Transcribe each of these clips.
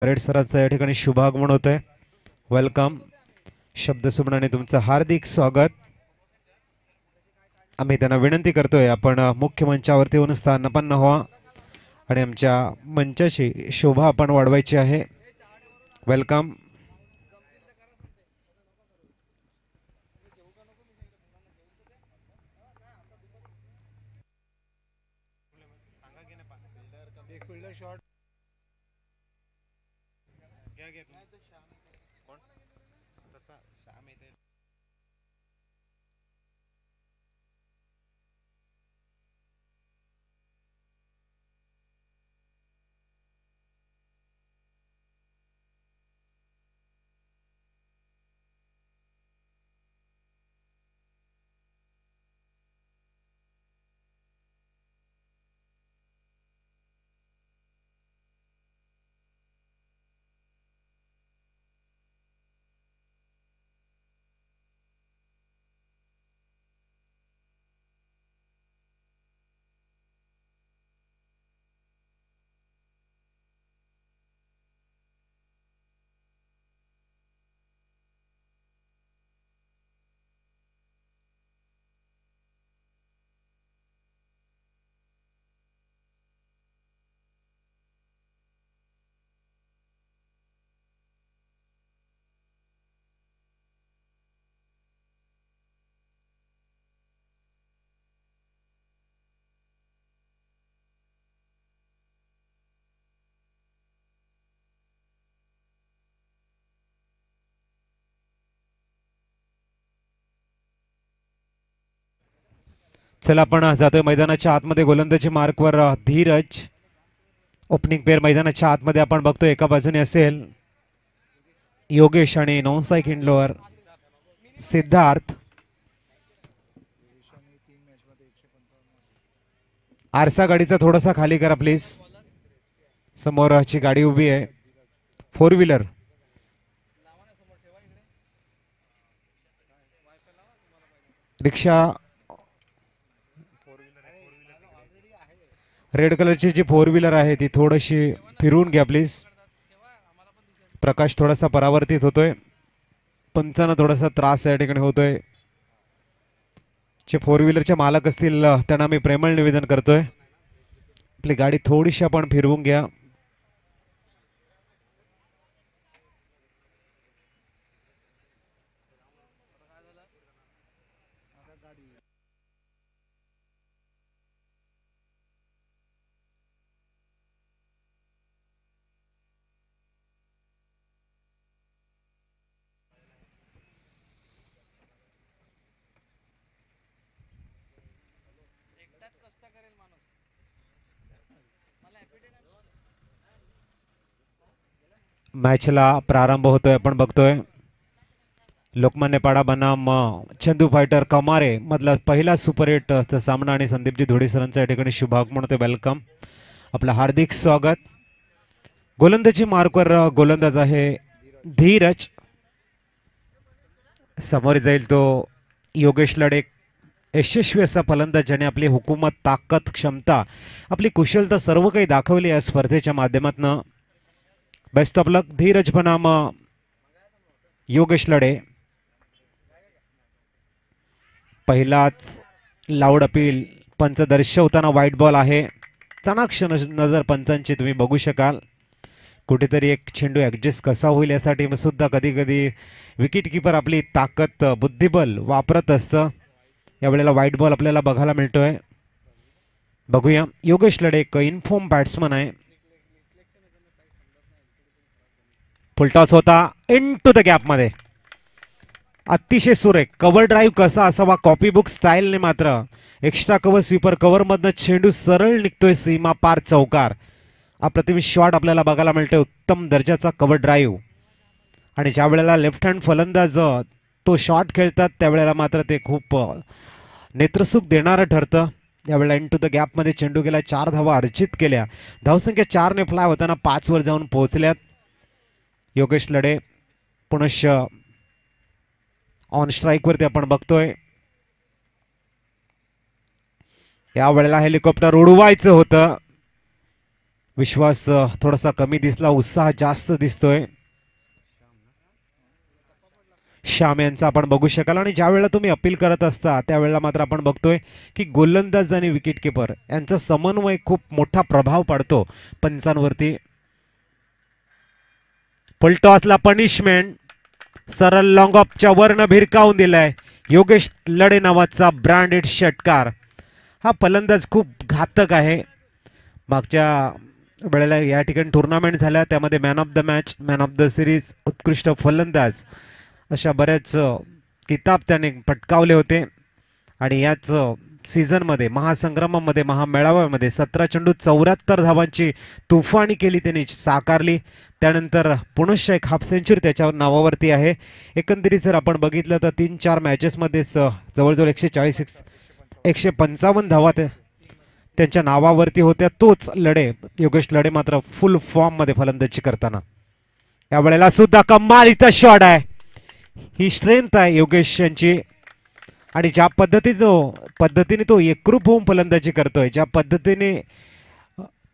Parade सरांचं या ठिकाणी शुभागमन होतंय. वेलकम. शब्दसुमनाने तुमचं हार्दिक स्वागत. आम्ही त्यांना विनंती करतोय आपण मुख्य मंचावरती येऊन स्थानापन्न व्हा आणि आमच्या मंचाची शोभा आपण वाढवायची आहे. वेलकम. चला आपण जातोय मैदानाच्या आतमध्ये. गोलंदाजी मार्कवर धीरज. ओपनिंग पेअर मैदानाच्या आतमध्ये आपण बघतोय. एका बाजूने असेल योगेश आणि नॉन स्ट्राइक हिंडलोवर सिद्धार्थ. आरसा गाडीचा थोडासा खाली करा प्लीज. समोरची गाडी उभी आहे, फोर व्हीलर. रिक्षा रेड कलरची जी फोर व्हीलर आहे ती थोडीशी फिरवून घ्या प्लीज. प्रकाश थोडासा परावर्तित होतोय, पंचांना थोडासा त्रास या ठिकाणी होतोय. जे फोर व्हीलरचे मालक असतील त्यांना मी प्रेमळ निवेदन करतोय, आपली गाडी थोडीशी आपण फिरवून घ्या. मॅचला प्रारंभ होतोय. आपण बघतोय लोकमान्यपाडा बनाम चंदू फायटर कमारे मधला पहिला सुपर हिटचा सामना आणि संदीपजी धोडी सरांचा या ठिकाणी शुभागमन होते. वेलकम, आपलं हार्दिक स्वागत. गोलंदाजी मार्कवर गोलंदाज आहे धीरज. समोर जाईल तो योगेश लडे. यशस्वी असा फलंदाज ज्याने आपली हुकूमत, ताकद, क्षमता, आपली कुशलता सर्व काही दाखवली या स्पर्धेच्या माध्यमातून. बेस्ट ऑफ लक धीरज बनाम योगेश लडे. पहिलाच लाऊड अपील पंच दर्शवताना व्हाईट बॉल आहे. चाणाक्ष नजर पंचांची तुम्ही बघू शकाल. कुठेतरी एक चेंडू ॲडजस्ट कसा होईल यासाठी सुद्धा कधी कधी विकेट किपर आपली ताकद, बुद्धिबल वापरत असतं. यावेळेला व्हाईट बॉल आपल्याला बघायला मिळतोय. बघूया. योगेश लडे एक इनफॉर्म बॅट्समन आहे. फुलटॉस होता इन टू द गॅप मध्ये. अतिशय सुरेख कव्हर ड्राईव्ह कसा असावा कॉपी बुक स्टाईलने मात्र एक्स्ट्रा कव्हर स्वीपर कव्हर मधनं चेंडू सरळ निघतोय सीमा पार चौकार. अप्रतिम शॉट आपल्याला बघायला मिळतोय. उत्तम दर्जाचा कव्हर ड्राईव्ह. आणि ज्या वेळेला लेफ्ट हँड फलंदाज तो शॉट खेळतात त्यावेळेला मात्र ते खूप नेत्रसुख देणारं ठरतं. यावेळेला इन टू द गॅप मध्ये चेंडू गेला. 4 धावा अर्जित केल्या. धावसंख्या 4 ने फ्लाय होताना 5 वर जाऊन पोहोचल्यात. योगेश लडे पुनश्च ऑन स्ट्राइक वरती आपण बघतोय. यावेळेला हेलिकॉप्टर उडवायचं होतं. विश्वास थोडासा कमी दिसला, उत्साह जास्त दिसतोय श्याम यांचा आपण बघू शकाल. आणि ज्या वेळेला तुम्ही अपील करत असता त्यावेळेला मात्र आपण बघतोय की गोलंदाज आणि विकेट किपर यांचा समन्वय खूप मोठा प्रभाव पडतो पंचांवरती. फुलटॉसला पनिशमेंट, सरळ लॉंग ऑफच्या वरनं भिरकावून दिलाय. योगेश लडे नावाचा ब्रँडेड षटकार. हा फलंदाज खूप घातक आहे. मागच्या वेळेला या ठिकाणी टुर्नामेंट झाल्या त्यामध्ये man of the match, man of the series, उत्कृष्ट फलंदाज अशा बऱ्याच किताब त्याने पटकावले होते. आणि याच सीझनमध्ये महासंग्रामामध्ये महामेळाव्यामध्ये 17 चेंडू 74 धावांची तुफानी केली त्यांनी साकारली. त्यानंतर पुनश्च एक हाफ सेंचुरी त्याच्यावर नावावरती आहे. एकंदरीत जर आपण बघितलं तर 3-4 मॅचेसमध्येच जवळजवळ 140-155 धावा त्यांच्या नावावरती होत्या. तोच लढे योगेश लढे मात्र फुल फॉर्ममध्ये फलंदाजी करताना. यावेळेला सुद्धा कमालीचा शॉट आहे. ही स्ट्रेंथ आहे योगेश यांची. आणि ज्या पद्धतीने तो एकरूप होऊन फलंदाजी करतोय, ज्या पद्धतीने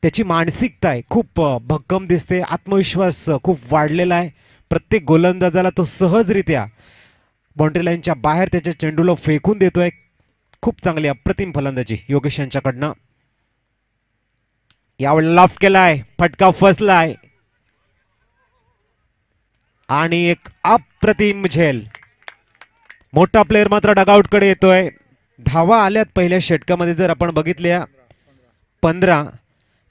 त्याची मानसिकता आहे खूप भक्कम दिसते. आत्मविश्वास खूप वाढलेला आहे. प्रत्येक गोलंदाजाला तो सहजरित्या बाउंड्री लाईनच्या बाहेर त्याच्या चेंडूला फेकून देतोय. खूप चांगली अप्रतिम फलंदाजी योगेश यांच्याकडनं. यावेळेला लॉफ्ट केलाय, फटका फसलाय आणि एक अप्रतिम झेल. मोठा प्लेयर मात्र डगआउट कडे येतोय. धावा आल्यात पहिल्या षटकामध्ये जर आपण बघितल्या 15,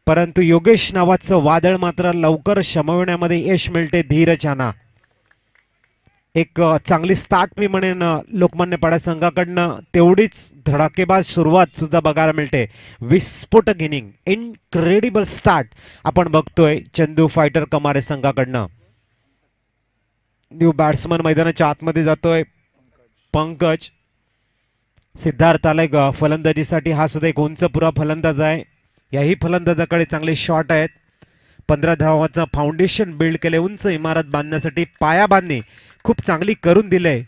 परंतु योगेश नावाचं वादळ मात्र लवकर शमवण्यामध्ये यश मिळते धीरचाना. एक चांगली स्टार्ट मी म्हणेन लोकमान्य पाडा संघाकडनं. तेवढीच धडाकेबाज सुरुवात सुद्धा बघायला मिळते. विस्फोटक इनिंग, इनक्रेडिबल स्टार्ट आपण बघतोय चंदू फायटर कमारे संघाकडनं. न्यू बॅट्समन मैदानाच्या आतमध्ये जातोय पंकज. सिद्धार्थ आलाय फलंदाजीसाठी. हा सुद्धा एक उंचपुरा फलंदाज आहे. याही फलंदाजाकडे चांगले शॉट आहेत. 15 धावांचं फाउंडेशन बिल्ड केले. उंच इमारत बांधण्यासाठी पाया बांधणी खूप चांगली करून दिले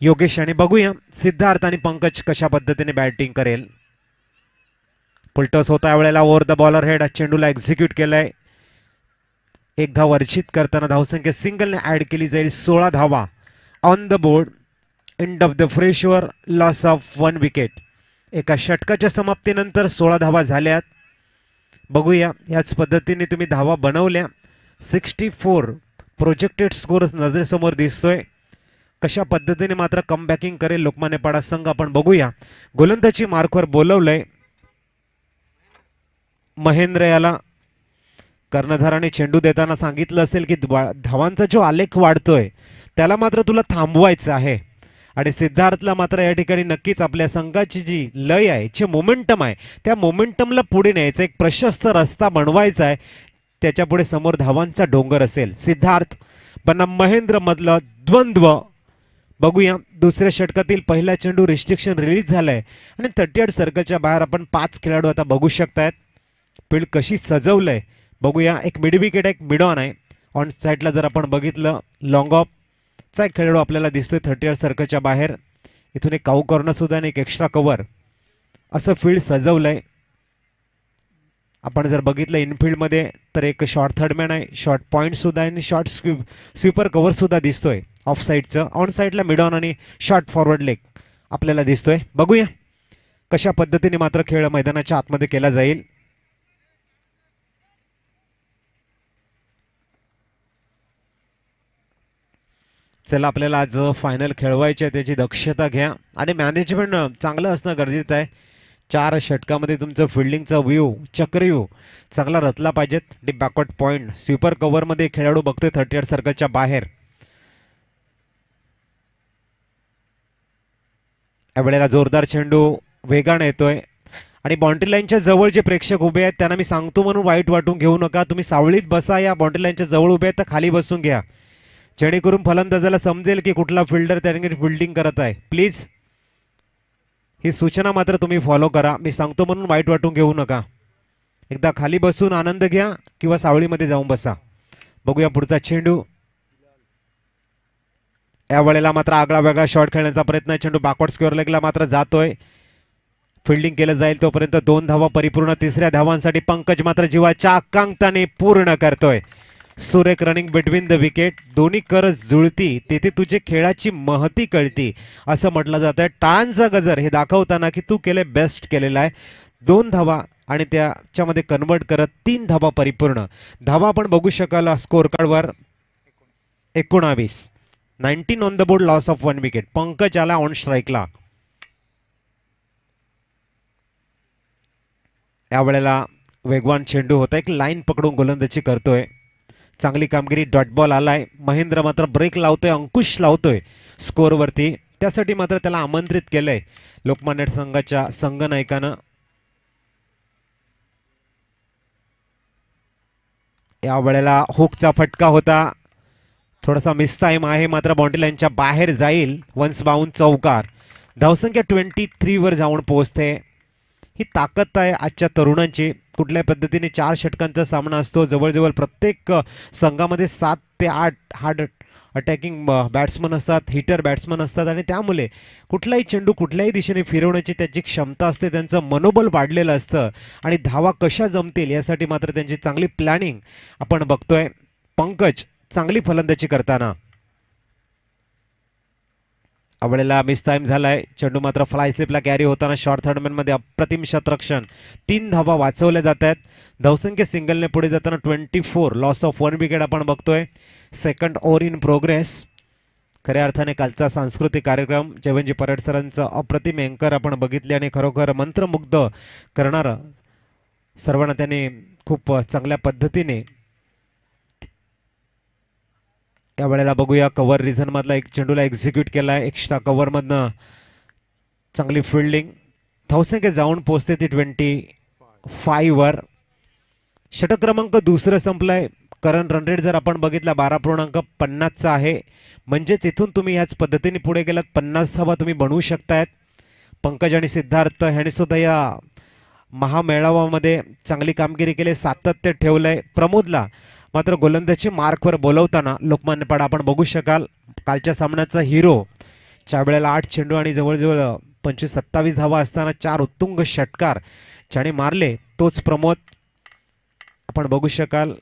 योगेश. आणि बघूया सिद्धार्थ आणि पंकज कशा पद्धतीने बॅटिंग करेल. फुलटॉस होता यावेळेला ओव्हर द बॉलर हेड चेंडूला एक्झिक्यूट केलाय. एक धाव अर्जित करताना धावसंख्या सिंगलने ऍड केली जाईल. 16 धावा on the board. End of the fresh over, loss of 1 wicket. एका षटकाच्या समाप्तीनंतर 16 धावा झाल्यात. बघूया याच पद्धतीने तुम्ही धावा बनवल्या. 64 प्रोजेक्टेड स्कोर नजरेसमोर दिसतोय. कशा पद्धतीने मात्र कमबॅकिंग करेल लोकमान्य पाडा संघ आपण बघूया. गोलंदाजी मार्कवर बोलवलंय महेंद्र याला. कर्णधाराने चेंडू देताना सांगितलं असेल की धावांचा जो आलेख वाढतोय त्याला मात्र तुला थांबवायचं आहे. आणि सिद्धार्थला मात्र या ठिकाणी नक्कीच आपल्या संघाची जी लय आहे, जे मोमेंटम आहे, त्या मोमेंटमला पुढे न्यायचं एक प्रशस्त रस्ता बनवायचा आहे. त्याच्या पुढे समोर धावांचा डोंगर असेल. सिद्धार्थ बनाम महेंद्र मधलं द्वंद्व बघूया. दुसऱ्या षटकातील पहिला चेंडू रिस्ट्रिक्शन रिलीज झालाय आणि 38 सर्कलच्या बाहेर आपण 5 खेळाडू आता बघू शकतायत. फील्ड कशी सजवलंय बघूया. एक मिड विकेट, एक मिड ऑन आहे. ऑन साईडला जर आपण बघितलं लॉंग ऑफ चा एक खेळाडू आपल्याला दिसतोय 38 सर्कलच्या बाहेर. इथून एक काऊ कॉर्नर सुद्धा आणि एक एक्स्ट्रा कव्हर असं फील्ड सजवलंय. आपण जर बघितलं इनफिल्डमध्ये तर एक शॉर्ट थर्डमॅन आहे, शॉर्ट पॉईंट सुद्धा आहे आणि शॉर्ट स्वीपर कव्हर सुद्धा दिसतोय ऑफ साईडचं. ऑन साईडला मिड ऑन आणि शॉर्ट फॉरवर्ड लेग आपल्याला दिसतोय. बघूया कशा पद्धतीने मात्र खेळ मैदानाच्या आतमध्ये केला जाईल. चला आपल्याला आज फायनल खेळवायचे आहे, त्याची दक्षता घ्या आणि मॅनेजमेंट चांगलं असणं गरजेचं आहे. 4 षटकामध्ये तुमचं फिल्डिंगचा व्ह्यू, चक्रव्यूह चांगला रचला पाहिजेत. डीप बॅकवर्ड पॉईंट स्वीपर कव्हरमध्ये खेळाडू बघतोय 38 सर्कलच्या बाहेर. यावेळेला जोरदार चेंडू वेगाने येतोय आणि बाउंड्री लाईनच्या जवळ जे प्रेक्षक उभे आहेत त्यांना मी सांगतो म्हणून वाईट वाटून घेऊ नका. तुम्ही सावळीत बसा. या बाउंड्री लाईनच्या जवळ उभे आहेत तर खाली बसून घ्या, जेणेकरून फलंदाजाला समजेल की कुठला फिल्डर त्याने फिल्डिंग करत आहे. प्लीज ही सूचना मात्र तुम्ही फॉलो करा. मी सांगतो म्हणून वाईट वाटून घेऊ नका. एकदा खाली बसून आनंद घ्या किंवा सावळीमध्ये जाऊन बसा. बघूया पुढचा चेंडू. यावेळेला मात्र आगळा वेगळा शॉट खेळण्याचा प्रयत्न. चेंडू बॅकवर्ड स्क्वेअर लेगला मात्र जातोय. फिल्डिंग केलं जाईल तोपर्यंत 2 धावा परिपूर्ण. तिसऱ्या धावांसाठी पंकज मात्र जीवाच्या आकांक्षाने पूर्ण करतोय. सुरेख रनिंग बिटवीन द विकेट. दोन्ही करस जुळती तेथे तुझे खेळाची महती कळती असं म्हटलं जातं. टाळांचा गजर हे दाखवताना की तू केले बेस्ट केलेला आहे. 2 धावा आणि त्याच्यामध्ये कन्वर्ट करत 3 धावा परिपूर्ण. धावा आपण बघू शकाल स्कोर कार्डवर 19. 19 on the board. Loss of 1 wicket. Pankaj आला ऑन स्ट्राईकला. यावेळेला वेगवान चेंडू होता. एक लाईन पकडून गोलंदाजी करतोय. चांगली कामगिरी. डॉट बॉल आलाय. महेंद्र मात्र ब्रेक लावतोय. अंकुश लावतोय स्कोरवरती. त्यासाठी मात्र त्याला आमंत्रित केलंय लोकमान्य संघाच्या संघनायकानं. यावेळेला हुकचा फटका होता. थोडासा मिस टाइम आहे मात्र बाउंड्री लाईनच्या बाहेर जाईल. वन्स बाउंड चौकार. धावसंख्या 23 वर जाऊन पोहोचते. ही ताकद आहे आजच्या तरुणांची. कुठल्या पद्धतीने 4 षटकांचा सामना असतो. जवळजवळ प्रत्येक संघामध्ये 7 ते 8 हार्ड अटॅकिंग बॅट्समन असतात, हिटर बॅट्समन असतात आणि त्यामुळे कुठलाही चेंडू कुठल्याही दिशेने फिरवण्याची त्याची क्षमता असते. त्यांचं मनोबल वाढलेलं असतं आणि धावा कशा जमतील यासाठी मात्र त्यांची चांगली प्लॅनिंग आपण बघतोय. पंकज चांगली फलंदाजी करताना. आवळेला मिस टाइम झालाय. चेंडू मात्र फ्लाय स्लिपला कॅरी होताना शॉर्ट थर्डमॅन मध्ये अप्रतिम शतरक्षण. 3 धावा वाचवल्या जात आहेत. धावसंख्या सिंगलने पुढे जाताना 24. लॉस ऑफ 1 विकेट आपण बघतोय. Second over in progress. खऱ्या अर्थाने कालचा सांस्कृतिक कार्यक्रम जयवंतजी परेड सरांचं अप्रतिम अँकर आपण बघितले आणि खरोखर मंत्रमुग्ध करणारं सर्वांना त्याने खूप चांगल्या पद्धतीने. यावेळेला बघूया कव्हर रिझन मधला एक चेंडूला एक्झिक्यूट केलाय. एक्स्ट्रा कव्हर मधनं चांगली फिल्डिंग. धावसंख्या जाऊन पोहोचते ती 25 वर. षटक क्रमांक दुसरं संपलंय. करंट रन रेट जर आपण बघितला 12.50 चा आहे. म्हणजेच इथून तुम्ही याच पद्धतीने पुढे गेलात 50 धावा तुम्ही बनवू शकतायत. पंकज आणि सिद्धार्थ ह्याने सुद्धा या महामेळाव्यामध्ये चांगली कामगिरी केली. सातत्य ठेवलंय. प्रमोदला मात्र गोलंदाजी मार्कवर बोलवताना लोकमान्यपाडा आपण बघू शकाल. कालच्या सामन्याचा हिरो. च्या वेळेला 8 चेंडू आणि जवळजवळ 25-27 धावा असताना 4 उत्तुंग षटकार ज्याने मारले तोच प्रमोद आपण बघू शकाल.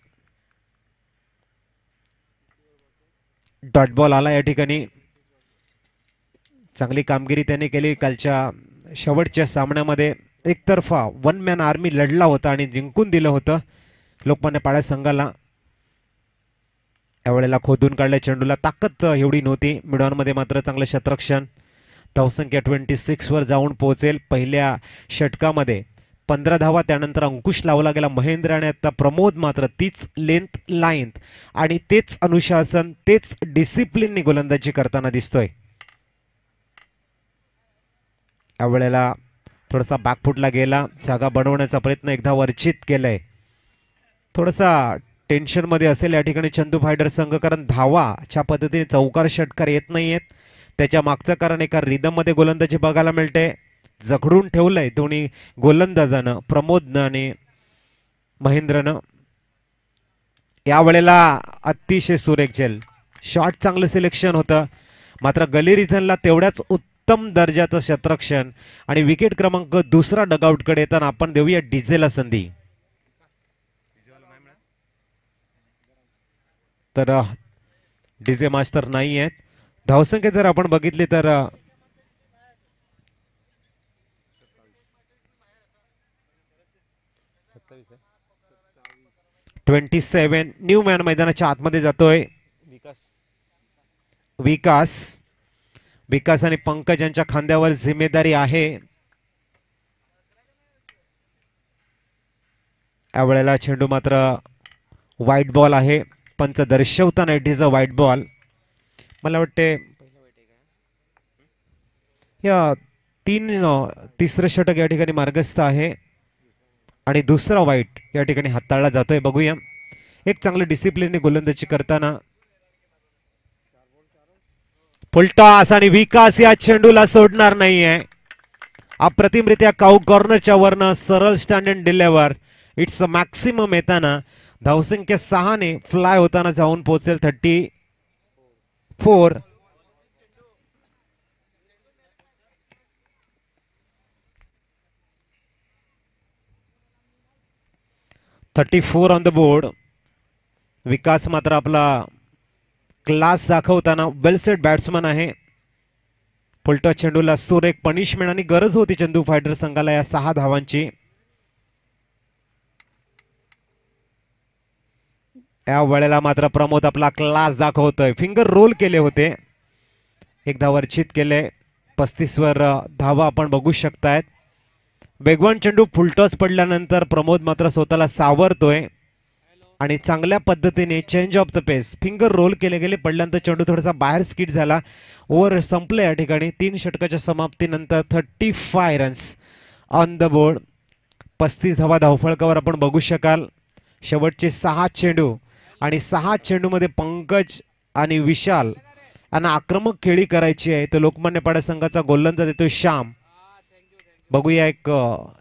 डॉट बॉल आला या ठिकाणी. चांगली कामगिरी त्याने केली. कालच्या शेवटच्या सामन्यामध्ये एकतर्फा 1 मॅन आर्मी लढला होता आणि जिंकून दिलं होतं लोकमान्यपाडा संघाला. यावेळेला खोदून काढल्या चेंडूला ताकद एवढी नव्हती. मिडॉनमध्ये मात्र चांगलं शतरक्षण. धावसंख्या 26 वर जाऊन पोहोचेल. पहिल्या षटकामध्ये 15 धावा. त्यानंतर अंकुश लावला गेला. महेंद्र आणि आता प्रमोद मात्र तीच लेंथ लाईन आणि तेच अनुशासन तेच डिसिप्लिननी गोलंदाजी करताना दिसतोय. यावेळेला थोडासा बॅकफुटला गेला. जागा बनवण्याचा प्रयत्न एकदा वर्चित केलाय. थोडासा टेन्शन मध्ये असेल या ठिकाणी चंदू फायडर संघ. कारण धावाच्या पद्धतीने चौकार षटकार येत नाहीयेत. त्याच्या मागचं कारण एका रिदम मध्ये गोलंदाजी बघायला मिळते. जखडून ठेवलंय दोन्ही गोलंदाजानं, प्रमोदनं आणि महेंद्रनं. यावेळेला अतिशय सुरेख झेल. शॉट चांगलं सिलेक्शन होतं मात्र गली रिझनला तेवढ्याच उत्तम दर्जाचं शतरक्षण आणि विकेट क्रमांक दुसरा डगआउटकडे येताना आपण देऊया डीजेला संधी. तर डीजे मास्टर नाही आहेत. धावसंख्या जर आपण बघितली तर 27. न्यू मॅन मैदानाच्या आतमध्ये जातोय. विकास आणि पंकज यांच्या खांद्यावर जिम्मेदारी आहे. यावेळेला चेंडू मात्र व्हाईट बॉल आहे. पंच दर्शवताना it is a white ball. मला वाटते या तिसरं षटक या ठिकाणी मार्गस्थ आहे आणि दुसरा व्हाईट या ठिकाणी हाताळला जातोय. बघूया. एक चांगलं डिसिप्लिनने गोलंदाजी करताना फुलटॉस आणि विकास या चेंडूला सोडणार नाहीये. अप्रतिमरित्या कॉर्नरच्या वरनं सरळ stand and deliver. It's a maximum येताना धावसंख्या 6 ने फ्लाय होताना जाऊन पोहोचेल 34. 34 ऑन द बोर्ड. विकास मात्र आपला क्लास दाखवताना वेल सेट बॅट्समन आहे. फुलटॉस चेंडूला सुरेख पनिशमेंट आणि गरज होती चंदू फायटर संघाला या 6 धावांची. या वेळेला मात्र प्रमोद आपला क्लास दाखवतोय. फिंगर रोल केले होते, एक धाव वर्चित केले. 35 वर धावा आपण बघू शकतायत. वेगवान चेंडू फुलटॉस पडल्यानंतर प्रमोद मात्र स्वतःला सावरतोय आणि चांगल्या पद्धतीने change of the pace finger roll केले गेले. पडल्यानंतर चेंडू थोडासा बाहेर स्किट झाला. ओव्हर संपलं या ठिकाणी. 3 षटकाच्या समाप्तीनंतर 35 रन्स ऑन द बोर्ड. 35 धावा धावफळकावर आपण बघू शकाल. शेवटचे 6 चेंडू आणि 6 चेंडूमध्ये पंकज आणि विशाल यांना आक्रमक खेळी करायची आहे. तर लोकमान्य पाडा संघाचा गोलंदाज देतोय श्याम. बघूया, एक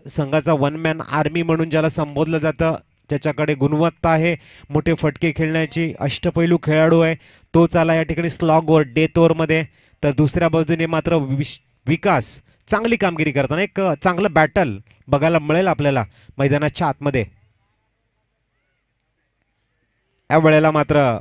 संघाचा वन मॅन आर्मी म्हणून ज्याला संबोधलं जातं, ज्याच्याकडे गुणवत्ता आहे, मोठे फटके खेळण्याची, अष्टपैलू खेळाडू आहे, तोच आला या ठिकाणी स्लॉग ओव्हर डेथ ओव्हरमध्ये. तर दुसऱ्या बाजूने मात्र विकास चांगली कामगिरी करताना एक चांगलं बॅटल बघायला मिळेल आपल्याला मैदानाच्या आतमध्ये. या वेळेला मात्र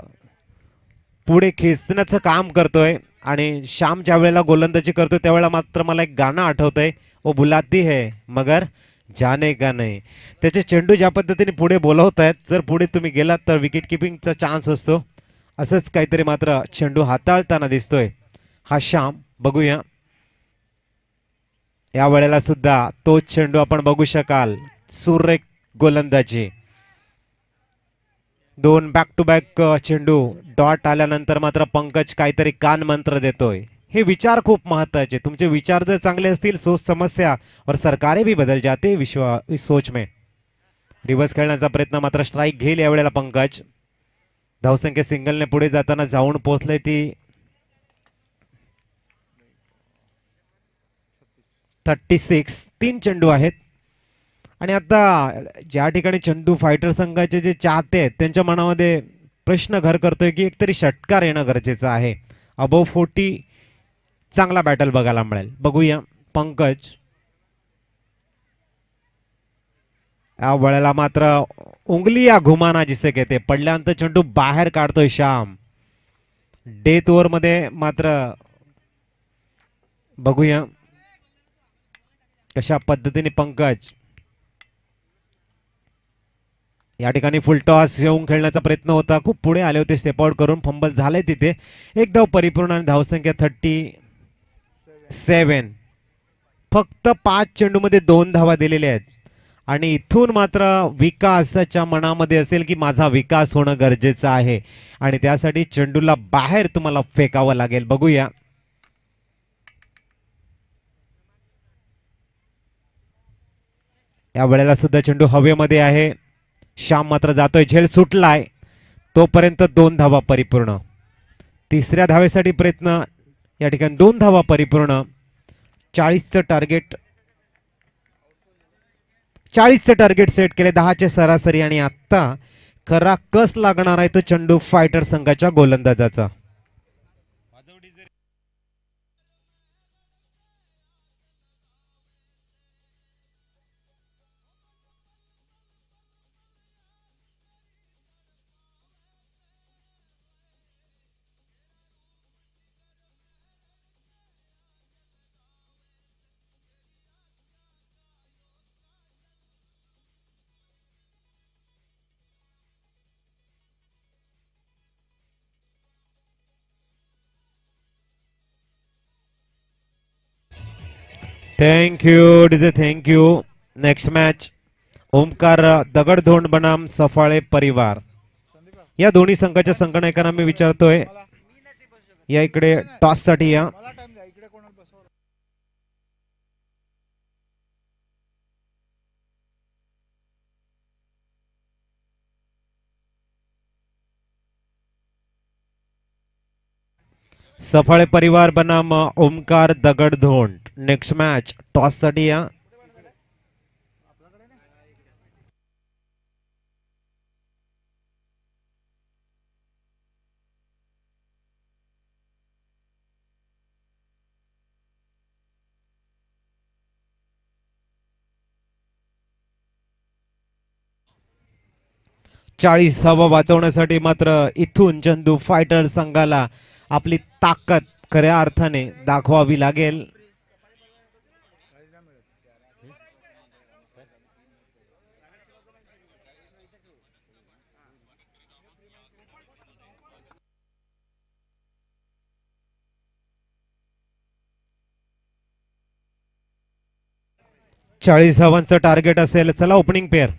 पुढे खेचण्याचं काम करतोय आणि श्याम ज्या वेळेला गोलंदाजी करतोय त्यावेळेला मात्र मला एक गाणं आठवतंय, ओ बुलाती है मगर जाने का नाही. त्याचे चेंडू ज्या पद्धतीने पुढे बोलवत आहेत, जर पुढे तुम्ही गेलात तर विकेट किपिंगचा चान्स असतो. असंच काहीतरी मात्र चेंडू हाताळताना दिसतोय हा श्याम. बघूया, या वेळेला सुद्धा तोच चेंडू आपण बघू शकाल. सुरेख गोलंदाजी. 2 बॅक टू बॅक चेंडू डॉट आल्यानंतर मात्र पंकज काहीतरी कान मंत्र देतोय. हे विचार खूप महत्वाचे. तुमचे विचार जर चांगले असतील, सोच समस्या और सरकारे भी बदल जाते इस सोच में. रिव्हर्स खेळण्याचा प्रयत्न, मात्र स्ट्राईक घेईल यावेळेला पंकज. धावसंख्या सिंगलने पुढे जाताना जाऊन पोहोचले ती 36. 3 चेंडू आहेत आणि आता ज्या ठिकाणी चंदू फायटर संघाचे जे चाहते आहेत त्यांच्या मनामध्ये प्रश्न घर करतोय की एकतरी षटकार येणं गरजेचं आहे. अबोव 40 चांगला बॅटल बघायला मिळेल. बघूया पंकज. या वेळेला मात्र उंगलिया घुमाना जिसे कहते, पडल्यानंतर चेंडू बाहेर काढतोय श्याम. डेथ ओव्हर मध्ये मात्र बघूया कशा पद्धतीने पंकज या ठिकाणी फुलटॉस येऊन खेळण्याचा प्रयत्न होता. खूप पुढे आले होते, स्टेप आउट करून फंबल झाले तिथे. एक धाव परिपूर्ण आणि धावसंख्या 37. फक्त 5 चेंडूमध्ये 2 धावा दिलेल्या आहेत आणि इथून मात्र विकासाच्या मनामध्ये असेल की माझा विकास होणं गरजेचं आहे आणि त्यासाठी चेंडूला बाहेर तुम्हाला फेकावं लागेल. बघूया, या वेळेला सुद्धा चेंडू हवेमध्ये आहे. श्याम मात्र जातोय, झेल सुटलाय. तोपर्यंत 2 धावा परिपूर्ण. तिसऱ्या धावेसाठी प्रयत्न, या ठिकाणी 2 धावा परिपूर्ण. 40चं टार्गेट, 40चं टार्गेट सेट केले, 10चे सरासरी आणि आता खरा कस लागणार आहे तो चेंडू फायटर संघाच्या गोलंदाजाचा. Thank you DJ, thank you. Next match Omkar Dagaddhond बनाम सफाळे परिवार. या दोन्ही संघाच्या संघनायकांना मी विचारतोय, या इकडे टॉस साठी या. सफाळे परिवार बनाम ओमकार दगडधोंड. नेक्स्ट मॅच टॉस साठी या. 40 धावा वाचवण्यासाठी मात्र इथून चंदू फायटर संघाला आपली ताकद खऱ्या अर्थाने दाखवावी लागेल. चाळीस धावांचं टार्गेट असेल. चला ओपनिंग पेअर.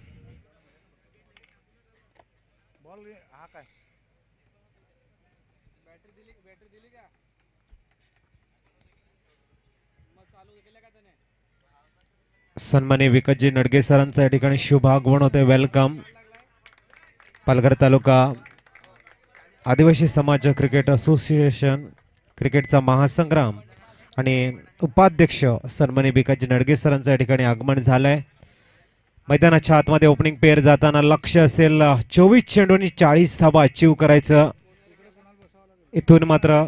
सन्माननीय विकतजी नडगे सरांचा या ठिकाणी शुभ आगमन होते. वेलकम. पालघर तालुका आदिवासी समाज क्रिकेट असोसिएशन क्रिकेटचा महासंग्राम आणि उपाध्यक्ष सन्माननीय विकतजी नडगे सरांचं या ठिकाणी आगमन झालंय. मैदानाच्या आतमध्ये ओपनिंग पेअर जाताना लक्ष असेल 24 चेंडूंनी 40 धावा अचीव करायचं. इथून मात्र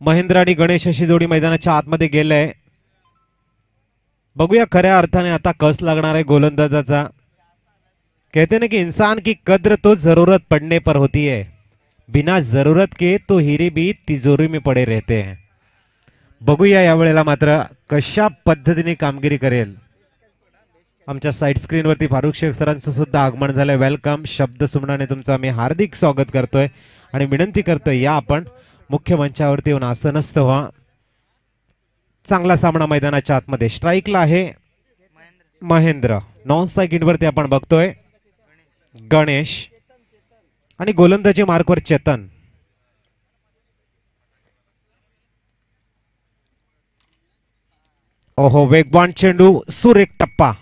महेंद्र आणि गणेश अशी जोडी मैदानाच्या आतमध्ये गेलंय. बघूया खऱ्या अर्थाने आता कस लागणार आहे गोलंदाजाचा. कहते ना कि इंसान की कद्र तो जरूरत पड़ने पर होती है, बिना जरूरत के तो हीरे भी तिजोरी में पड़े रहते हैं. बघूया यावेळेला मात्र कशा पद्धतीने कामगिरी करेल. आमच्या साइड स्क्रीन वरती फारुख शेख सरांचं सुद्धा आगमन झालंय. वेलकम. शब्द सुमनाने तुमचं मी हार्दिक स्वागत करतोय आणि विनंती करतोय या आपण मुख्य मंचावरती येऊन आसनस्थ व्हा. चांगला सामना मैदानाच्या आतमध्ये. स्ट्राईकला आहे महेंद्र. नॉन स्ट्राईक वरती आपण बघतोय गणेश आणि गोलंदाजी मार्कवर चेतन. ओहो वेगवान चेंडू. सुरेख टप्पा.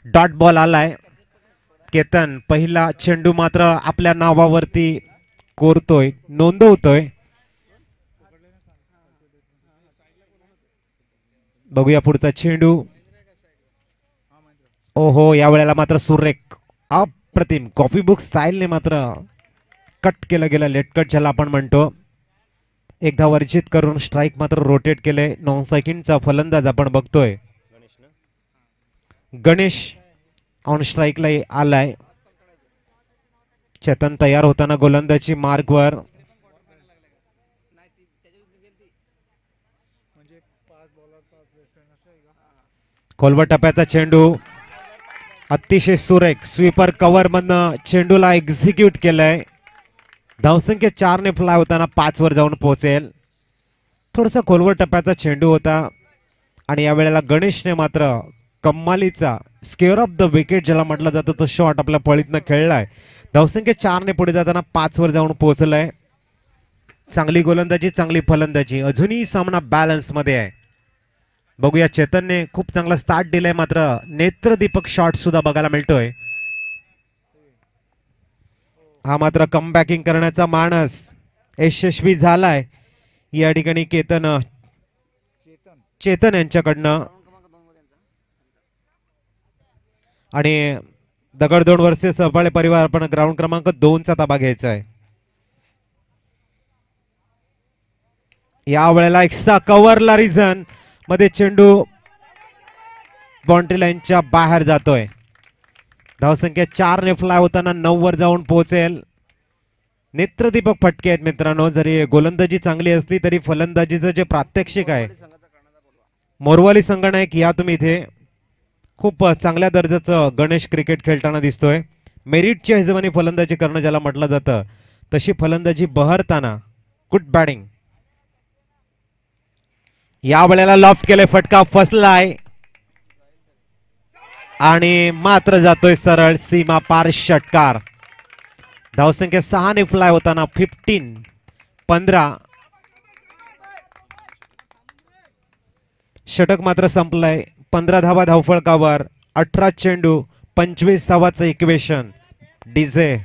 डॉट बॉल आलाय. केतन पहिला चेंडू मात्र आपल्या नावावरती कोरतोय, नोंदवतोय. बघूया पुढचा चेंडू. ओहो या वेळेला मात्र सुरेख अप्रतिम कॉपी बुक स्टाईलने मात्र कट केलं गेलं. लेट कट ज्याला आपण म्हणतो. एकदा वर्जित करून स्ट्राईक मात्र रोटेट केले. नॉन स्ट्राईकिंगचा फलंदाज आपण बघतोय गणेश ऑन स्ट्राईकला आलाय. चेतन तयार होताना गोलंदाजी मार्कवर. खोलवर टप्प्याचा चेंडू. अतिशय सुरेख स्वीपर कव्हर मधनं चेंडूला एक्झिक्यूट केलंय. धावसंख्या 4 ने फ्लाय होताना 5 वर जाऊन पोहोचेल. थोडासा खोलवर टप्प्याचा चेंडू होता आणि या वेळेला गणेशने मात्र कम्मालीचा स्क्वेअर ऑफ द विकेट ज्याला म्हटलं जातं तो शॉट आपल्या पळीतनं खेळलाय. धावसंख्या 4 ने पुढे जाताना 5 वर जाऊन पोहोचलाय. चांगली गोलंदाजी, चांगली फलंदाजी. अजूनही सामना बॅलन्स मध्ये आहे. बघूया चेतनने खूप चांगला स्टार्ट दिलाय मात्र नेत्रदीपक शॉट सुद्धा बघायला मिळतोय. हा मात्र कमबॅकिंग करण्याचा मानस यशस्वी झालाय या ठिकाणी चेतन यांच्याकडनं. आणि दगडदोड वर्सेस सफाळे परिवार आपण ग्राउंड क्रमांक 2 चा ताबा घ्यायचा आहे. या वेळेला एक्स्ट्रा कव्हरला रिझन मध्ये चेंडू बाउंड्री लाईनच्या बाहेर जातोय. धावसंख्या 4 ने फ्लाय होताना 9 वर जाऊन पोहोचेल. नेत्रदीपक फटके आहेत मित्रांनो. जरी गोलंदाजी चांगली असली तरी फलंदाजीचं जे प्रात्यक्षिक आहे. मोरवाली संगणक या तुम्ही इथे खूप चांगल्या दर्जाचं गणेश क्रिकेट खेळताना दिसतोय. मेरिटच्या हिशोबाने फलंदाजी करणं ज्याला म्हटलं जातं तशी फलंदाजी बहरताना गुड बॅटिंग. या वेळेला लॉफ्ट केले. फटका फसलाय आणि मात्र जातोय सरळ सीमा पार षटकार. धावसंख्या 6 ने फ्लाय होताना 15 षटक मात्र संपलंय. 15 धावा धावफळकावर. 18 चेंडू 25 धावाचं equation. DJ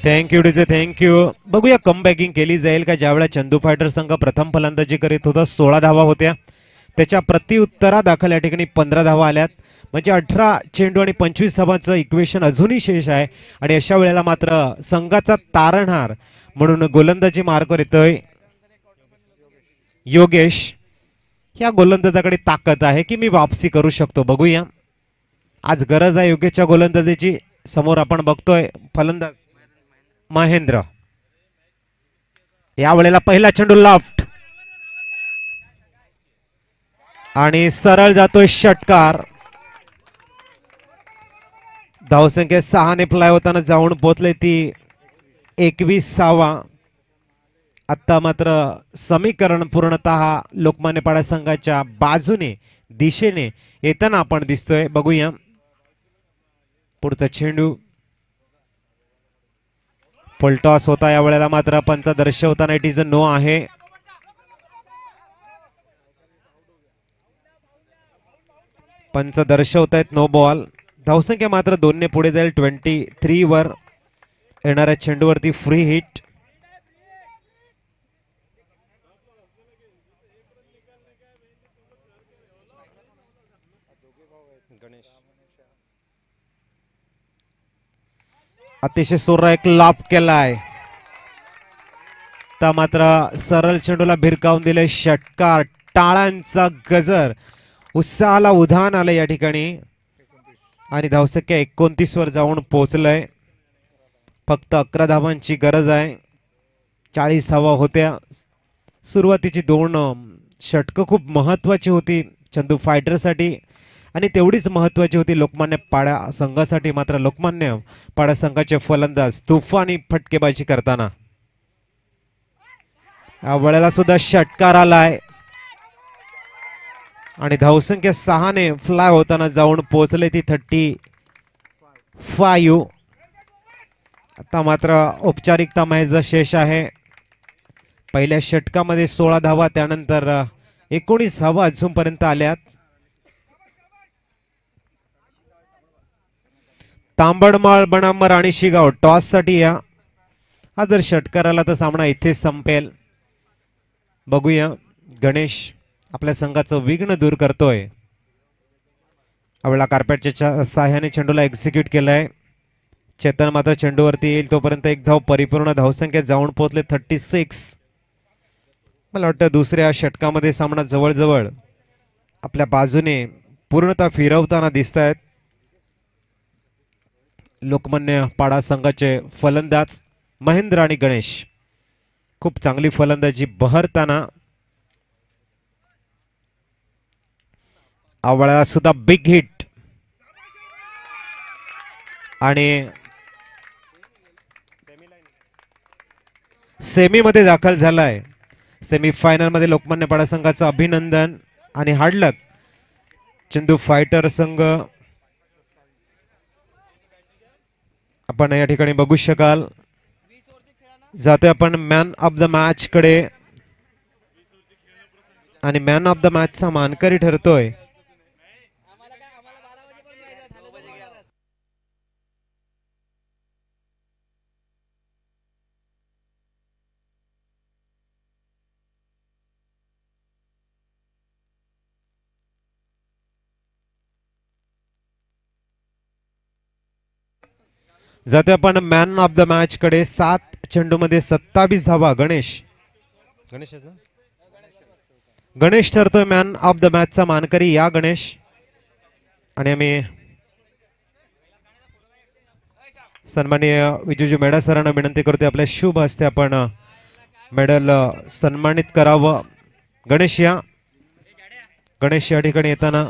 thank you DJ thank you. बघूया कमबॅकिंग केली जाईल का. ज्यावेळेला चंदू फायटर संघ प्रथम फलंदाजी करीत होता 16 धावा होत्या त्याच्या प्रत्युत्तरादाखल या ठिकाणी 15 धावा आल्यात. म्हणजे 18 चेंडू आणि 25 धावांचं इक्वेशन अजूनही शेष आहे. आणि अशा वेळेला मात्र संघाचा तारणहार म्हणून गोलंदाजी मार्गावर येतोय योगेश. या गोलंदाजाकडे ताकद आहे की मी वापसी करू शकतो. बघूया, आज गरज आहे योगेशच्या गोलंदाजीची. समोर आपण बघतोय फलंदाज महेंद्र. या वेळेला पहिला चेंडू लेफ्ट आणि सरळ जातोय षटकार. धावसंख्या 6 ने फ्लाय होताना जाऊन पोहोचले ती 21वा. आता मात्र समीकरण पूर्णतः लोकमान्य संघाच्या बाजूने दिशेने येताना आपण दिसतोय. बघूया पुढचा चेंडू. फुलटॉस होता. या वेळेला मात्र पंच दर्शवताना इट इज अ नो आहे. पंच दर्शवतायत नो बॉल. धावसंख्या मात्र 2 ने पुढे जाईल 23 वर. येणाऱ्या चेंडूवरती फ्री हिट. अतिशय सुरेख लॉप केलाय. तर मात्र सरळ चेंडूला भिरकावून दिले षटकार. टाळांचा गजर. उत्साहाला उधाण आलं या ठिकाणी आणि धावसंख्या 29 वर जाऊन पोहोचलंय. फक्त 11 धावांची गरज आहे. 40 धावा होत्या. सुरुवातीची 2 षटकं खूप महत्वाची होती चंदू फायटरसाठी आणि तेवढीच महत्वाची होती लोकमान्य पाडा संघासाठी. मात्र लोकमान्य पाडा संघाचे फलंदाज तुफानी फटकेबाजी करताना या वेळेला सुद्धा षटकार आलाय आणि धावसंख्या 6 ने फ्लाय होताना जाऊन पोहोचले ती 35. आता मात्र औपचारिकता महज शेष आहे. पहिल्या षटकामध्ये 16 धावा, त्यानंतर 19 धावा अजूनपर्यंत आल्यात. तांबडमाळ बनाम राणी शिगाव टॉस साठी या. हा जर षटकार आला तर सामना इथेच संपेल. बघूया गणेश आपल्या संघाचं विघ्न दूर करतोय. आवळा कार्पेटच्या सहाय्याने चेंडूला एक्झिक्यूट केलाय. चेतन मात्र चेंडूवरती येईल तोपर्यंत एक धाव परिपूर्ण. धावसंख्या जाऊन पोहोचले 36. मला वाटतं दुसऱ्या षटकामध्ये सामना जवळजवळ आपल्या बाजूने पूर्णतः फिरवताना दिसत आहेत लोकमान्य पाडा संघाचे फलंदाज महेंद्र आणि गणेश. खूप चांगली फलंदाजी बहरताना. आवळा सुद्धा बिग हिट आणि सेमी मध्ये दाखल झालाय. सेमी फायनल मध्ये लोकमान्य पाडा संघाचं अभिनंदन आणि हार्ड लक. चंदू फायटर संघ आपण या ठिकाणी बघू शकाल. जाते आपण मॅन ऑफ द मॅच कडे आणि मॅन ऑफ द मॅच चा मानकरी ठरतोय जाते आपण मॅन ऑफ द मॅच कडे. 7 चेंडू मध्ये 27 धावा. गणेश ठरतोय मॅन ऑफ द मॅच चा मानकरी. या गणेश. आणि आम्ही सन्माननीय विजूजी मेडा सरांना विनंती करतोय आपल्या शुभ हस्ते आपण मेडल सन्मानित करावं. गणेश या ठिकाणी येताना